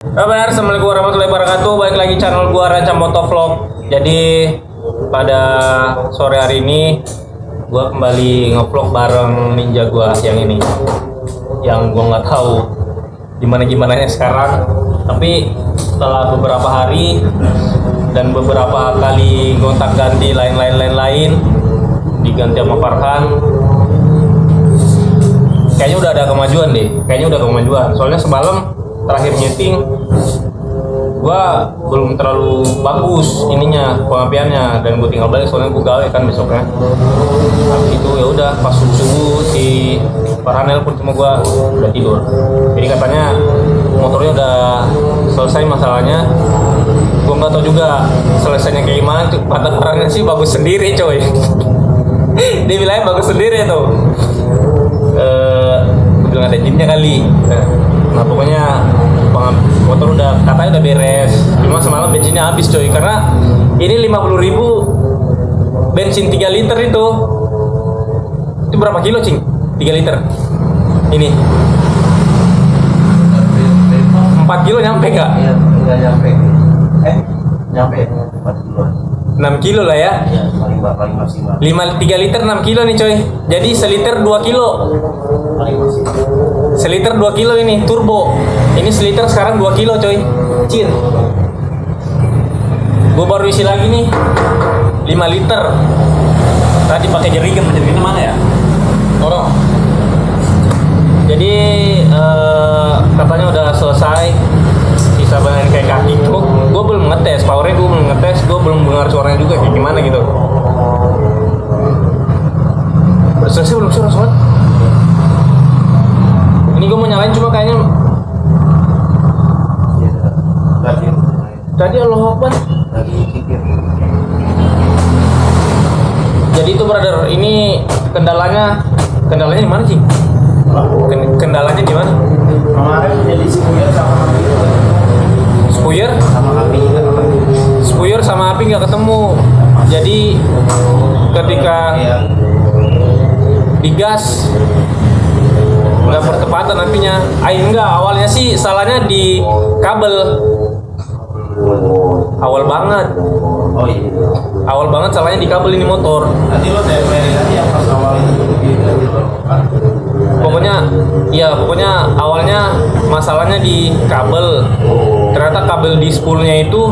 Kabar, assalamualaikum warahmatullahi wabarakatuh. Balik lagi channel gua Ranca Motovlog. Jadi pada sore hari ini gua kembali ngevlog bareng ninja gua yang ini, yang gua nggak tahu gimana sekarang. Tapi setelah beberapa hari dan beberapa kali gontak ganti lain diganti sama Farhan, kayaknya udah ada kemajuan deh. Soalnya semalam terakhir nyeting gua belum terlalu bagus ininya pengampiannya, dan gue tinggal balik soalnya gue gawe kan besoknya. Habis itu ya udah pas subuh si Farhan nelpon sama gua udah tidur. Jadi katanya motornya udah selesai masalahnya. Gua nggak tahu juga selesainya kayak gimana. Kata Farhannya sih bagus sendiri coy. Dia bilangnya bagus sendiri tuh. Gue bilang ada jinnya kali. Nah pokoknya motor udah katanya udah beres, cuma semalam bensinnya habis coy, karena ini 50.000 bensin 3 liter itu berapa kilo cing? 3 liter ini 4 kilo nyampe gak? Iya, nggak nyampe. Nyampe 4 kilo. 6 kilo lah ya? Iya, paling maksimal. 3 liter 6 kilo nih coy. Jadi seliter 2 kilo. Paling maksimal. Seliter 2 kilo ini turbo. Ini seliter sekarang 2 kilo coy. Cin. Gue baru isi lagi nih 5 liter. Tadi pakai jerigen mana ya? Dorong. Jadi katanya udah selesai. Sisa benerin kayak kaki. Gue belum ngetes powernya, gue belum dengar suaranya juga kayak gimana gitu. Udah selesai belum sih soalnya? Ini gue mau nyalain cuma kayaknya tadi Allah Akbar. Lagi kikir. Jadi itu brother, ini kendalanya di mana sih? Kendalanya di mana? Kemarin jadi Spuyer sama api nggak ketemu. Jadi ketika digas nggak bertepatan apinya. Enggak, awalnya sih salahnya di kabel. Awal banget salahnya di kabel ini motor. Nanti lo tempelin aja yang pas awal itu Pokoknya awalnya masalahnya di kabel. Ternyata kabel di spoolnya itu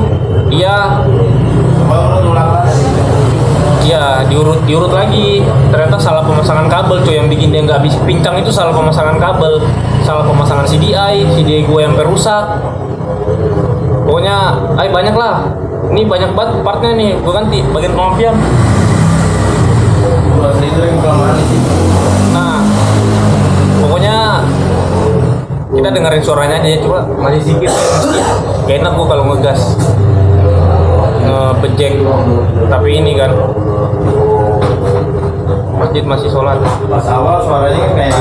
dia diurut lagi. Ternyata salah pemasangan kabel tuh yang bikin dia nggak bisa pincang, itu salah pemasangan kabel, salah pemasangan CDI gue yang perusak. Pokoknya banyak lah. Ini banyak banget partnya nih. Gue ganti bagian pengampian. Nah, pokoknya kita dengerin suaranya aja ya, coba masih sedikit. Gak enak gue kalau ngegas ngebejek, tapi ini kan masjid masih sholat. Pas awal suaranya kan kayak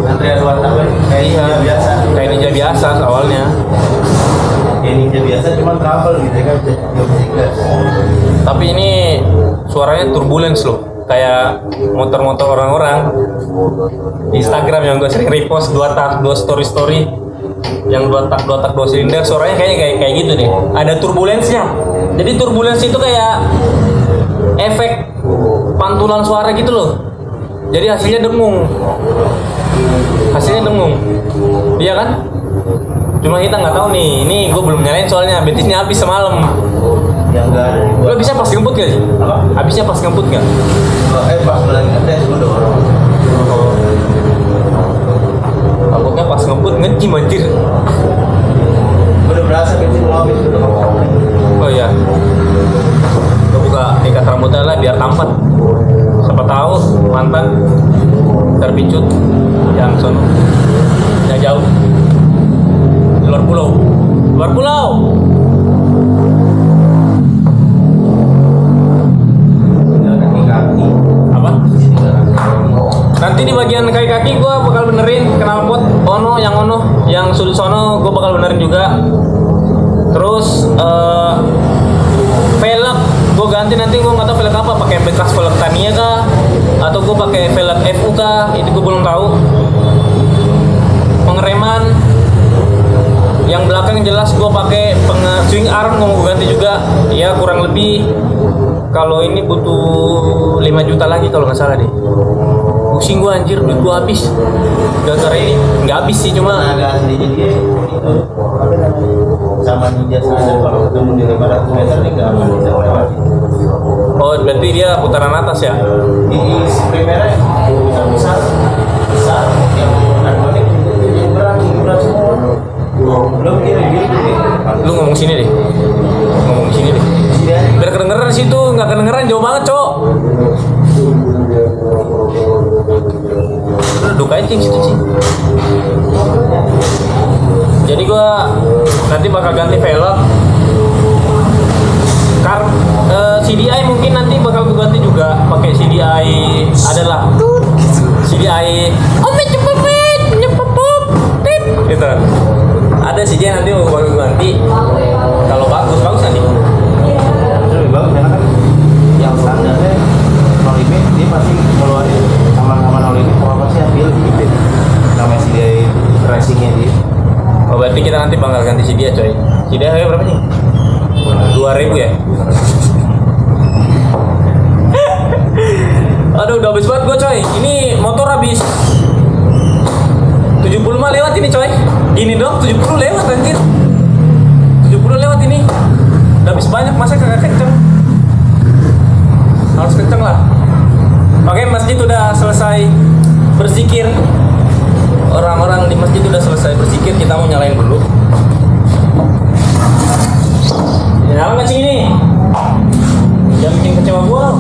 antrian WhatsApp kayak biasa. Kayak ninja biasa awalnya. Kayak ninja biasa cuman trouble gitu kan, bisa gas. Tapi ini suaranya turbulence loh, kayak motor-motor orang-orang di Instagram yang gue sering repost, 2 story yang 2 silinder, suaranya kayak gitu nih, ada turbulensnya. Jadi turbulens itu kayak efek pantulan suara gitu loh. Jadi hasilnya dengung, iya kan? Cuma kita nggak tahu nih, ini gue belum nyalain soalnya bensinnya habis semalam. Yang enggak ada. Lo bisa pas ngebut gak sih? Apa? Habisnya pas ngebut gak? Pas lagi ngetes gue dorong. Takutnya pas ngebut ngejim anjir. Udah berasa bensin mau habis udah ngomong. Oh iya. Gue buka ikat rambutnya lah biar tampan. Siapa tahu mantan terpicut yang sono. Yang jauh. Luar pulau. Apa? Nanti di bagian kaki gue bakal benerin knalpot yang sudut sono gue bakal benerin juga. Terus velg gue ganti, nanti gue nggak tahu velg apa, pakai bekas velg Tamiya kah atau gue pakai velg FU kah, itu gue belum tahu. Pengereman Yang belakang jelas gue pakai swing arm mau gue ganti juga. Ya kurang lebih kalau ini butuh 5 juta lagi kalau nggak salah deh. Pusing gue anjir, duit gue habis. Gara-gara ini nggak habis sih, cuma agak aslinya dia itu apa namanya sama ninja standar, kalau ketemu di 500 meter dia nggak akan bisa melewati. oh berarti dia putaran atas ya. Di primernya besar yang harmonik yang berat semua. Belum dia gitu deh. Lu ngomong sini deh, ngomong sini deh. Biar kedengeran di situ, nggak kedengeran jauh banget cok. Lu duduk aja cing situ cing. Jadi gua nanti bakal ganti velg. CDI mungkin nanti bakal gue ganti juga pakai CDI, adalah CDI gitu. Ada CDI nanti bakal gue ganti kalau bagus nanti. Itu lebih bagus karena kan yang standarnya no limit dia pasti ngeluarin sama no limit apa sih ambil limit namanya CDI racingnya dia. Oh berarti kita nanti bakal ganti CDI coy. CDI harga berapa nih? 2.000 ya? Aduh udah habis banget gue coy. Ini motor habis 75 lewat ini coy. Gini dong 70 lewat anjir. 70 lewat ini. Udah habis banyak, masa kagak kenceng. Harus kenceng lah. Oke, masjid udah selesai berzikir. Orang-orang di masjid udah selesai berzikir, kita mau nyalain dulu. Nyala nggak sih ini? Jangan bikin kecewa gua.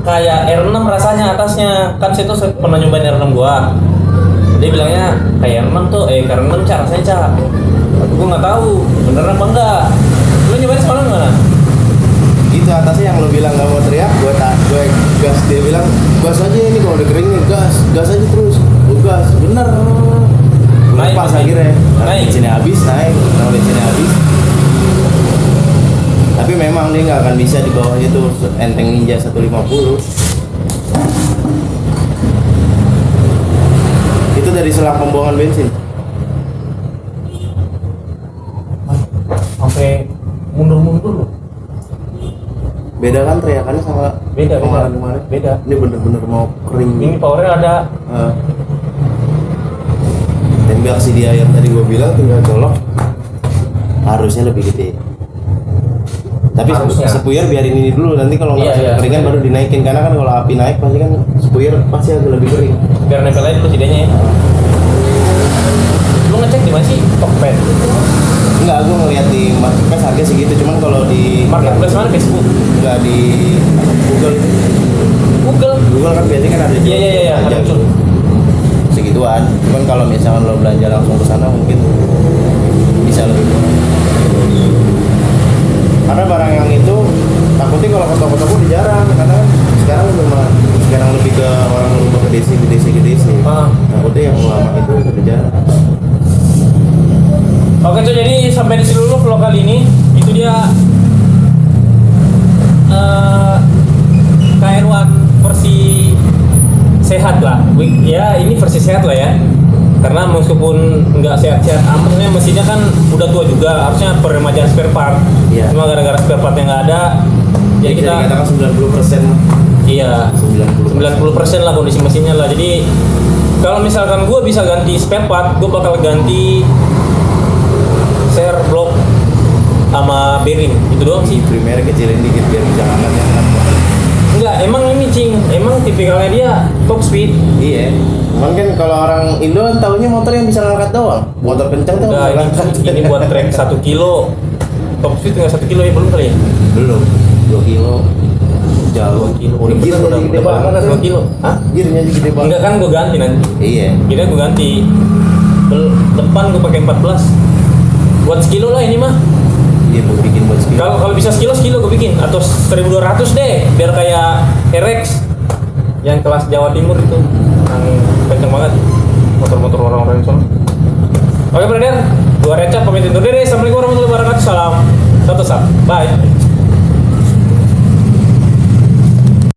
Kayak R6 rasanya atasnya, kan saya tuh pernah nyobain R6 gua. Jadi Dia bilangnya kayak renang tuh, karena renang cara rasanya Cak. Tapi gue nggak tahu bener apa enggak. Lu nyobain semalam gimana? Itu atasnya yang lo bilang nggak mau teriak, gue gas, dia bilang gas aja ini kalau udah kering nih, gas aja terus, gue gas, bener. Naik, Pas naik. akhirnya, Naik. bensinnya habis, naik, kalau bensinnya habis. Tapi memang dia nggak akan bisa di bawah itu enteng Ninja 150. Itu dari selang pembuangan bensin. Sampai mundur-mundur loh. Beda kan teriakannya sama Beda. kemarin-kemarin. Beda. Ini bener-bener mau kering. Ini powernya ada. Tembak si dia yang tadi gue bilang tinggal colok, harusnya lebih gede. Tapi Harusnya. sepuyer biarin ini dulu, nanti kalau nggak Iya. keringan baru dinaikin, karena kan kalau api naik pasti kan sepuyer pasti agak lebih kering. Biar nempel aja dulu sidanya ya. Lu ngecek di mana sih? Tokped. Enggak, gue ngeliat di marketplace harga segitu, cuman kalau di Marketplace mana? Facebook. enggak di Google itu. Google kan biasanya kan ada Iya, aja. ada muncul. Segituan. Cuman kalau misalkan lo belanja langsung ke sana mungkin bisa lebih murah. Karena barang yang itu takutnya kalau ke toko-toko udah jarang, karena kan sekarang lebih ke orang merubah ke DC. Takutnya yang lama itu udah jarang. Oke tuh, jadi sampai di sini dulu vlog kali ini. Itu dia KR1 versi sehat lah. Ya ini versi sehat lah ya. Karena meskipun nggak sehat-sehat amat, mesinnya kan udah tua juga, harusnya peremajaan spare part. Iya. Cuma gara-gara spare partnya nggak ada, jadi Bisa kita dikatakan 90%. iya 90% lah kondisi mesinnya lah. Jadi kalau misalkan gue bisa ganti spare part, gue bakal ganti share block sama bearing, itu doang sih. Primer kecilin dikit biar bisa hangat ya. Enggak, emang ini cing, emang tipikalnya dia top speed. Iya. Cuman kan kalau orang Indo kan taunya motor yang bisa ngangkat doang. Motor kencang tuh Enggak, nggak ngangkat. ini buat trek 1 kilo. Top speed nggak 1 kilo ya, belum kali ya? Belum. 2 kilo. Jauh. 2 kilo. Udah Gearnya udah gede banget banget. 2 kilo. Hah? Gearnya aja gede banget. Enggak kan gue ganti nanti. Iya. Kira gue ganti. Depan gue pakai 14. Buat sekilo lah ini mah. Dia mau bikin buat speed. Kalau bisa sekilo gue bikin, atau 1200 deh, biar kayak RX yang kelas Jawa Timur itu, yang kenceng banget motor-motor orang-orang itu. Oke brother, gua Recap pamit undur diri. Assalamualaikum warahmatullahi wabarakatuh. Salam satu sap, bye.